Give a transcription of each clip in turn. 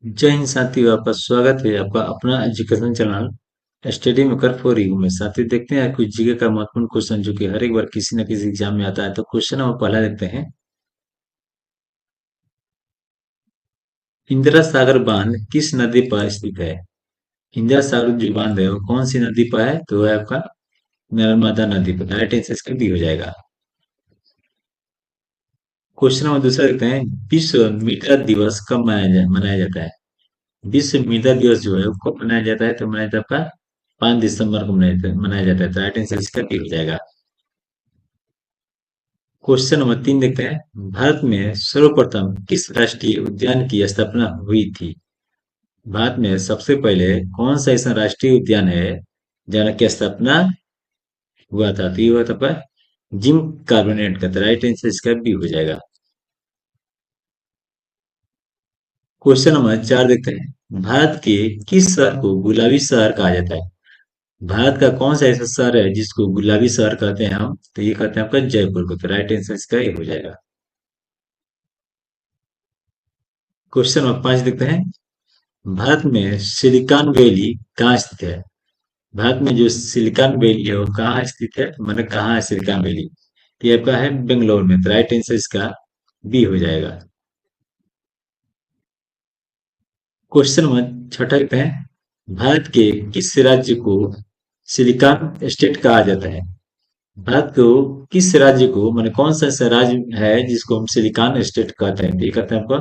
जय हिंद साथियों, आपका स्वागत है आपका अपना education channel study maker for you में। साथियों, देखते हैं कुछ जीके का महत्वपूर्ण क्वेश्चन जो कि हर एक बार किसी न किसी एग्जाम में आता है। तो क्वेश्चन हम पहला देखते हैं। इंदिरा सागर बांध किस नदी पर स्थित है? इंदिरा सागर जो बांध है वो कौन सी नदी पर है? तो वो है आपका नर्मदा नदी पर। राइट आंसर इसका बी हो जाएगा। क्वेश्चन नंबर दूसरा देखते हैं। विश्व मृदा दिवस कब मनाया जाता है? विश्व मृदा दिवस जो है वो कब मनाया जाता है? तो मनाया जाता है आपका 5 दिसंबर को मनाया जाता है। तो राइट आंसर इसका बी हो जाएगा। क्वेश्चन नंबर 3 देखते हैं। भारत में सर्वप्रथम किस राष्ट्रीय उद्यान की स्थापना हुई थी? भारत में सबसे पहले कौन सा ऐसा राष्ट्रीय उद्यान है जहाँ की स्थापना हुआ था? तो ये हुआ था आपका जिम कार्बोनेट का। तो राइट आंसर इसका बी हो जाएगा। क्वेश्चन नंबर 4 देखते हैं। भारत के किस शहर को गुलाबी शहर कहा जाता है? भारत का कौन सा ऐसा शहर है जिसको गुलाबी शहर कहते हैं हम? तो ये कहते हैं आपका जयपुर को। तो राइट आंसर इसका ये हो जाएगा। क्वेश्चन नंबर 5 देखते हैं। भारत में सिलिकॉन वैली कहाँ स्थित है? भारत में जो सिलिकॉन वैली है वो कहाँ स्थित है? मतलब कहाँ है सिलिकॉन वैली? ये आपका है बेंगलोर में। तो राइट आंसर इसका बी हो जाएगा। क्वेश्चन नंबर 6 लिखते हैं। भारत के किस राज्य को सिलिकॉन स्टेट कहा जाता है? भारत को किस राज्य को, मतलब कौन सा ऐसा राज्य है जिसको हम सिलिकॉन स्टेट कहते हैं? तो ये कहते हैं आपका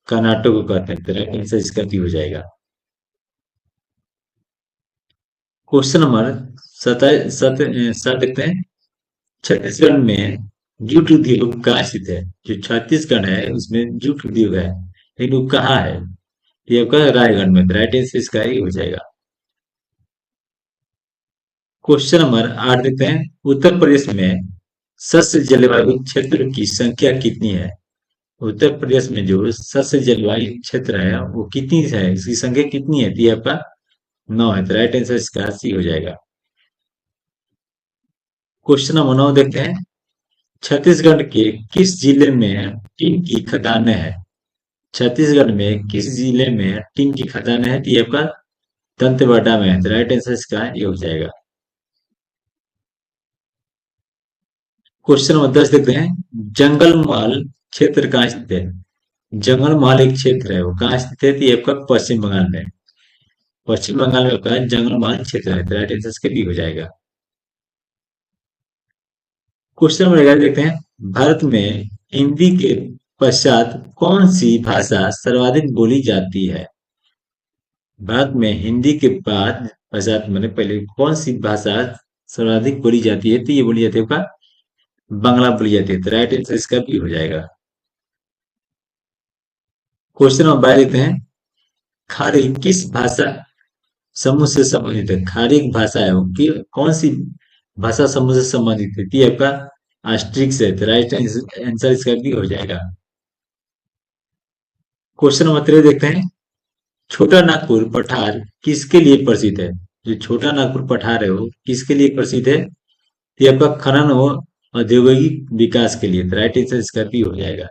कर्नाटक को कहते हैं। तो राइट आंसर इसका बी हो जाएगा। क्वेश्चन नंबर 7 देखते हैं। छत्तीसगढ़ में जूट उद्योग कहाँ स्थित है? जो छत्तीसगढ़ है उसमें जूट उद्योग है, लेकिन वो कहाँ है? ये आपका रायगढ़ में। राइट आंसर इसका ही हो जाएगा। क्वेश्चन नंबर 8 देखते हैं। उत्तर प्रदेश में सस्य जलवायु क्षेत्र की संख्या कितनी है? उत्तर प्रदेश में जो सस्य जलवायु क्षेत्र है वो कितनी है, इसकी संख्या कितनी है? तो ये आपका 9 है। तो राइट आंसर इसका सी हो जाएगा। क्वेश्चन नंबर 9 देखते हैं। छत्तीसगढ़ के किस जिले में टीम की खदानें हैं? छत्तीसगढ़ में किस जिले में टीम की खदानें हैं? तो ये आपका दंतेवाड़ा में है। तो राइट आंसर इसका ये हो जाएगा। क्वेश्चन नंबर 10 देखते हैं। जंगल महल क्षेत्र कहाँ स्थित है? जंगल महल एक क्षेत्र है, वो कहाँ स्थित है? तो ये आपका पश्चिम बंगाल में। पश्चिम बंगाल में आपका जंगल महल क्षेत्र है। तो राइट आंसर इसका बी हो जाएगा। क्वेश्चन नंबर 11 देखते हैं। भारत में हिंदी के पश्चात कौन सी भाषा सर्वाधिक बोली जाती है? भारत में हिंदी के बाद पश्चात मैंने पहले कौन सी भाषा सर्वाधिक बोली जाती है? तो ये बोली जाती है आपका बांग्ला बोली जाती है। तो राइट आंसर इसका भी हो जाएगा। क्वेश्चन नंबर 12 देखते हैं। खाड़ी किस भाषा समूह से संबंधित है? खाड़ी एक भाषा है वो कि कौन सी भाषा समूह से संबंधित है? तो ये आपका आस्ट्रिक्स है। तो राइट आंसर इसका भी हो जाएगा। क्वेश्चन नंबर 13 देखते हैं। छोटा नागपुर पठार किसके लिए प्रसिद्ध है? जो छोटा नागपुर पठार है वो किसके लिए प्रसिद्ध है? ये आपका खनन व औद्योगिक विकास के लिए। तो राइट आंसर इसका भी हो जाएगा।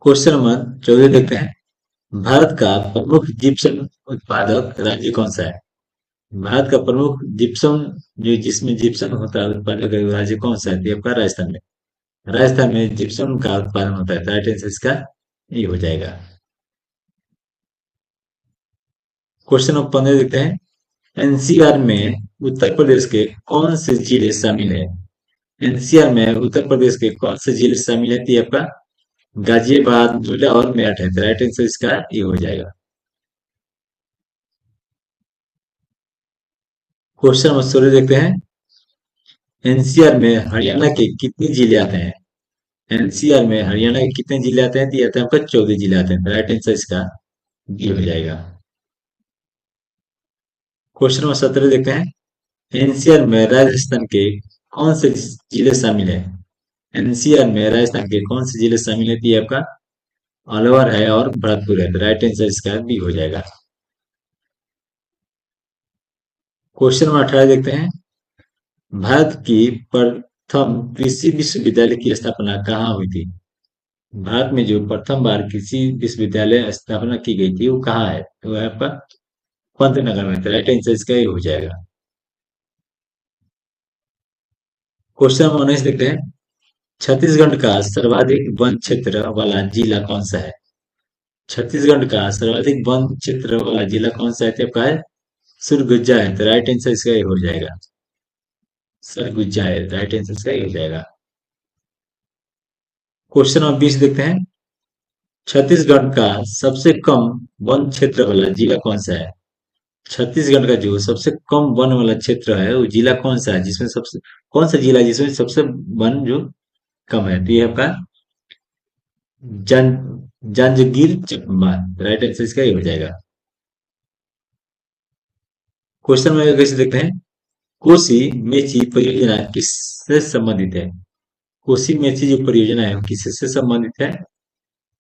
क्वेश्चन नंबर 14 देखते हैं। भारत का प्रमुख जिप्सम उत्पादक राज्य कौन सा है? भारत का प्रमुख जिप्सम, जो जिसमें जिप्सम होता है उत्पादक राज्य कौन सा है? तो ये आपका राजस्थान में। राजस्थान में जिप्सम का उत्पादन होता है। तो राइट आंसर इसका ये हो जाएगा। क्वेश्चन नंबर 15 देखते हैं। एनसीआर में उत्तर प्रदेश के कौन से जिले शामिल है? एनसीआर में उत्तर प्रदेश के कौन से जिले शामिल है? तो ये आपका गाजियाबाद, नोएडा और मेरठ है। तो राइट आंसर इसका ये हो जाएगा। क्वेश्चन नंबर 16 देखते हैं। एनसीआर में हरियाणा के कितने जिले आते हैं? एनसीआर में हरियाणा के कितने जिले आते हैं? तो ये आते हैं आपका 14 जिले आते हैं। तो राइट आंसर इसका ये हो जाएगा। क्वेश्चन नंबर 17 देखते हैं। एनसीआर में राजस्थान के कौन से जिले शामिल है? एनसीआर में राजस्थान के कौन से जिले शामिल है? तो ये आपका अलवर है और भरतपुर है। तो राइट आंसर इसका बी हो जाएगा। क्वेश्चन नंबर 18 देखते हैं। भारत की प्रथम कृषि विश्वविद्यालय की स्थापना कहाँ हुई थी? भारत में जो प्रथम बार कृषि विश्वविद्यालय स्थापना की गई थी वो कहाँ है? तो वह आपका पंतनगर में। तो राइट आंसर इसका ये हो जाएगा। क्वेश्चन नंबर 19 देखते हैं। छत्तीसगढ़ का सर्वाधिक वन क्षेत्र वाला जिला कौन सा है? छत्तीसगढ़ का सर्वाधिक वन क्षेत्र वाला जिला कौन सा है? तो आपका है सरगुजा है। तो राइट आंसर इसका ये हो जाएगा। सरगुजा है, राइट आंसर इसका ये हो जाएगा। क्वेश्चन नंबर 20 देखते हैं। छत्तीसगढ़ का सबसे कम वन क्षेत्र वाला जिला कौन सा है? छत्तीसगढ़ का जो सबसे कम वन वाला क्षेत्र है वो जिला कौन सा है, जिसमें सबसे कौन सा जिला है जिसमें सबसे वन जो कम है? तो ये आपका जन जांजगीर चकमा। राइट आंसर इसका ये हो जाएगा। क्वेश्चन में कैसे देखते हैं। कोसी मेची परियोजना किससे संबंधित है? कोसी मेची जो परियोजना है वो किससे संबंधित है?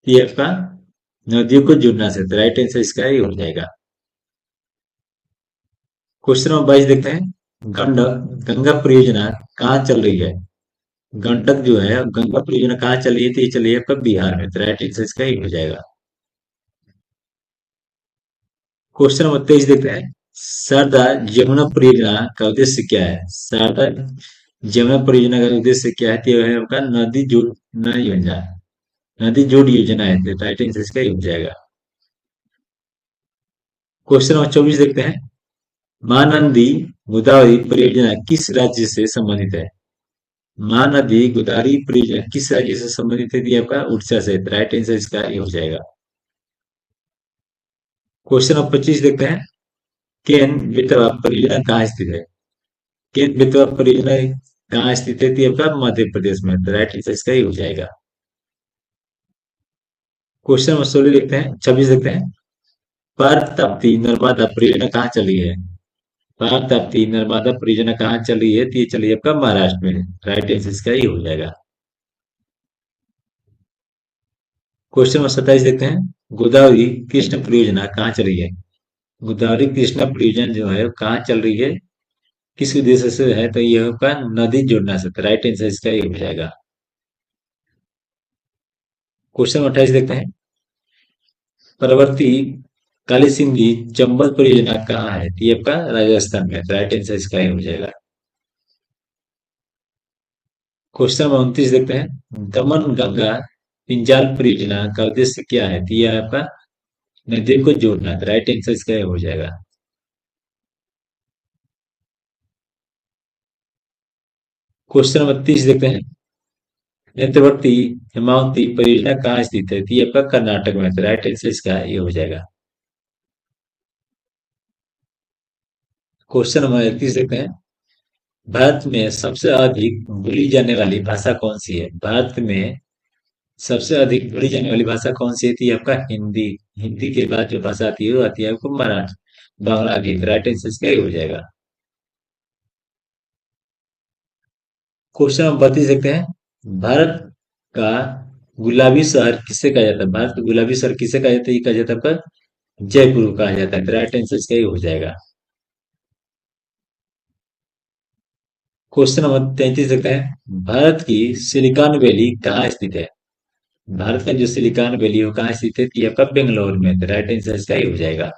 ये आपका नदियों को जोड़ना से। तो राइट आंसर इसका ये हो जाएगा। क्वेश्चन नंबर 22 देखते हैं। गंडक गंगा परियोजना कहाँ चल रही है? गंडक जो है गंगा परियोजना कहाँ चल रही है? तो ये चल रही है आपका बिहार में। तो राइट आंसर इसका ये हो जाएगा। क्वेश्चन नंबर 23 देखते हैं। शारदा यमुना परियोजना का उद्देश्य क्या है? शारदा यमुना परियोजना का उद्देश्य क्या है? तो यह है आपका नदी जोड़ना योजना। नदी जोड़ योजना है। तो राइट आंसर इसका ये हो जाएगा। क्वेश्चन नंबर 24 देखते हैं। महानंदी गोदावरी परियोजना किस राज्य से संबंधित है? महानदी गोदावरी परियोजना किस राज्य से संबंधित है? ये आपका उड़ीसा से। राइट आंसर इसका ये हो जाएगा। क्वेश्चन नंबर 25 देखते हैं। केन बेतवा परियोजना कहाँ स्थित है? केन बेतवा परियोजना कहाँ स्थित है? तो ये आपका मध्य प्रदेश में। तो राइट आंसर इसका ये हो जाएगा। क्वेश्चन नंबर 16 देखते हैं, 26 देखते हैं। पर ताप्ती नर्मदा परियोजना कहाँ चली है? पर ताप्ती नर्मदा परियोजना कहाँ चल रही है? तो ये चली है आपका महाराष्ट्र में। राइट आंसर इसका ये हो जाएगा। क्वेश्चन नंबर 27 देखते हैं। गोदावरी कृष्ण परियोजना कहाँ चल रही है? गोदावरी कृष्णा परियोजना जो है वो कहाँ चल रही है? किस उद्देश्य से है? तो ये आपका नदी जोड़ना से। तो राइट आंसर इसका ये हो जाएगा। क्वेश्चन 28 देखते हैं। परवर्ती काली सिंधी चंबल परियोजना कहाँ है? तो ये आपका राजस्थान में। तो राइट आंसर इसका ये हो जाएगा। क्वेश्चन नंबर 29 देखते हैं। दमन गंगा पिंजाल परियोजना का उद्देश्य क्या है? तो ये आपका नदियों को जोड़ना। तो राइट आंसर इसका ये हो जाएगा। क्वेश्चन नंबर 30 देखते हैं। नेत्रवती हेमावती परियोजना कहाँ स्थित है? तो ये आपका कर्नाटक में। तो राइट आंसर इसका ये हो जाएगा। क्वेश्चन नंबर 31 देखते हैं। भारत में सबसे अधिक बोली जाने वाली भाषा कौन सी है? भारत में सबसे अधिक बोली जाने वाली भाषा कौन सी है? तो ये आपका हिंदी। हिंदी के बाद जो भाषा आती है वो आती है आपको मराठी बांग्ला की। राइट आंसर इसका ये हो जाएगा। क्वेश्चन नंबर 32 देखते हैं। भारत का गुलाबी शहर किसे कहा जाता है? भारत का गुलाबी शहर किसे कहा जाता है? ये कहा जाता है आपका जयपुर को कहा जाता है। तो राइट आंसर इसका ये हो जाएगा। क्वेश्चन नंबर 33 देखते हैं। भारत की सिलिकॉन वैली कहाँ स्थित है? भारत का जो सिलिकॉन वैली है वो कहाँ स्थित है? तो ये आपका बेंगलोर में। तो राइट आंसर इसका ये हो जाएगा।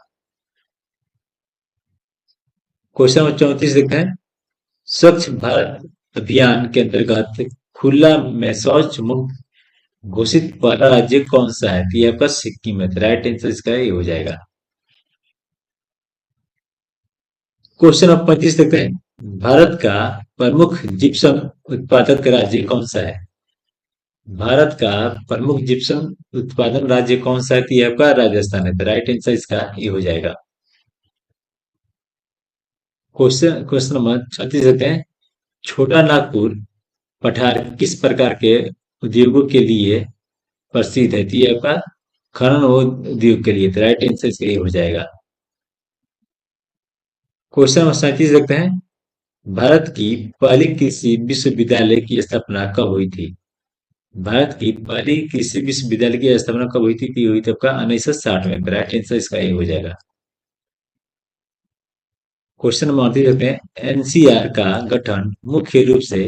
क्वेश्चन नंबर 34 देखते हैं। स्वच्छ भारत अभियान के अंतर्गत खुला में शौच मुक्त घोषित पहला राज्य कौन सा है? तो ये आपका सिक्किम है। तो राइट आंसर इसका ये हो जाएगा। क्वेश्चन नंबर 25 देखते हैं। भारत का प्रमुख जिप्सम उत्पादक राज्य कौन सा है? भारत का प्रमुख जिप्सम उत्पादन राज्य कौन सा है? तो ये आपका राजस्थान है। तो राइट आंसर इसका ये हो जाएगा। क्वेश्चन नंबर 36 देखते हैं। छोटा नागपुर पठार किस प्रकार के उद्योगों के लिए प्रसिद्ध है? तो ये आपका खनन उद्योग के लिए। तो राइट आंसर इसका ये हो जाएगा। क्वेश्चन नंबर 37 देखते हैं। भारत की पहली कृषि विश्वविद्यालय की स्थापना कब हुई थी? भारत की पहली कृषि विश्वविद्यालय की स्थापना कब हुई थी? तो ये हुई थी आपका 1960 में। तो राइट आंसर इसका ये हो जाएगा। क्वेश्चन नंबर 38 देखते हैं। एनसीआर का गठन मुख्य रूप से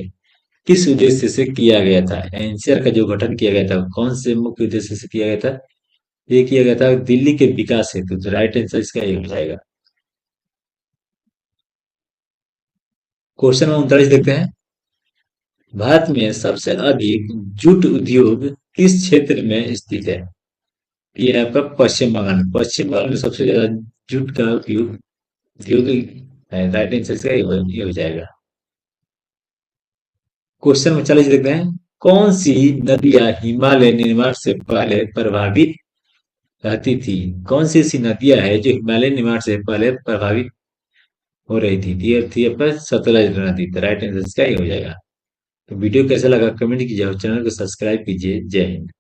किस उद्देश्य से किया गया था? एनसीआर का जो गठन किया गया था कौन से मुख्य उद्देश्य से किया गया था? ये किया गया था दिल्ली के विकास हेतु। तो राइट आंसर इसका ये हो जाएगा। क्वेश्चन नंबर 39 देखते हैं। भारत में सबसे अधिक जूट उद्योग किस क्षेत्र में स्थित है? ये है आपका पश्चिम बंगाल। पश्चिम बंगाल में सबसे ज्यादा जूट का उपयोग उद्योग है। राइट आंसर इसका ये हो जाएगा। क्वेश्चन नंबर 40 देखते हैं। कौन सी नदियां हिमालय निर्माण से पहले प्रभावित रहती थी? कौन सी ऐसी नदियां है जो हिमालय निर्माण से पहले प्रभावित हो रही थी? ये थी आपका सतलज नदी। तो राइट आंसर इसका ये हो जाएगा। तो वीडियो कैसा लगा कमेंट कीजिए और चैनल को सब्सक्राइब कीजिए। जय हिंद।